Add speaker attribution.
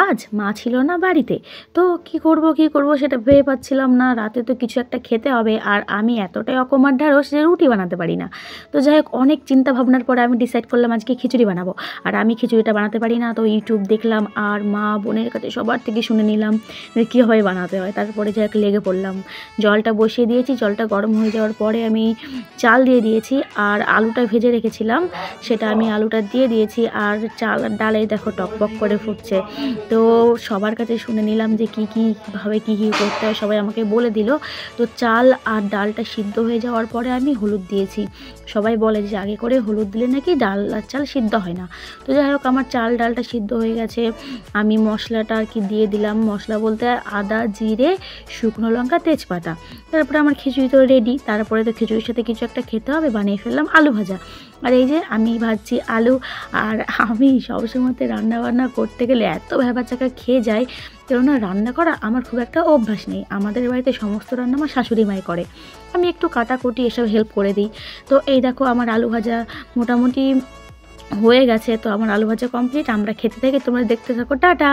Speaker 1: আজ মা ছিল না বাড়িতে, তো কি করব সেটা ভেবে পাচ্ছিলাম না। রাতে তো কিছু একটা খেতে হবে, আর আমি এতটাই অকমার ঢ্যাঁড়স যে রুটি বানাতে পারি না। তো যাই হোক, অনেক চিন্তা ভাবনার পরে আমি ডিসাইড করলাম আজকে খিচুড়ি বানাবো। আর আমি খিচুড়িটা বানাতে পারি না, তো ইউটিউব দেখলাম আর মা বোনের কাছে সবার থেকে শুনে নিলাম যে কীভাবে বানাতে হয়। তারপরে যাই হোক লেগে পড়লাম, জলটা বসিয়ে দিয়েছি। জলটা গরম হয়ে যাওয়ার পরে আমি চাল দিয়ে দিয়েছি, আর আলুটা ভেজে রেখেছিলাম সেটা আমি আলুটা দিয়ে দিয়েছি। আর চাল আর ডালে দেখো টকবক করে ফুটছে। তো সবার কাছে শুনে নিলাম যে কীভাবে কী করতে হয়, সবাই আমাকে বলে দিল। তো চাল আর ডালটা সিদ্ধ হয়ে যাওয়ার পরে আমি হলুদ দিয়েছি। সবাই বলে যে আগে করে হলুদ দিলে নাকি ডাল আর চাল সিদ্ধ হয় না। তো যাই হোক, আমার চাল ডালটা সিদ্ধ হয়ে গেছে। আমি মশলাটা আর কি দিয়ে দিলাম। মশলা বলতে আদা, জিরে, শুকনো লঙ্কা, তেজপাতা। তারপরে আমার খিচুড়ি তো রেডি। তারপরে তো খিচুড়ির সাথে কিছু একটা খেতে হবে, বানিয়ে ফেললাম আলু ভাজা। আর এই যে আমি ভাজছি আলু। আর আমি সবসময়তে রান্নাবান্না করতে গেলে এত ভ্যাবাচ্যাকা খেয়ে যাই, কেননা রান্না করা আমার খুব একটা অভ্যাস নেই। আমাদের বাড়িতে সমস্ত রান্না আমার শাশুড়ি মাই করে, আমি একটু কাটাকুটি এসব হেল্প করে দিই। তো এই দেখো, আমার আলু ভাজা মোটামুটি হয়ে গেছে। তো আমার আলু ভাজা কমপ্লিট। আমরা খেতে থাকি, তোমরা দেখতে থাকো। টাটা।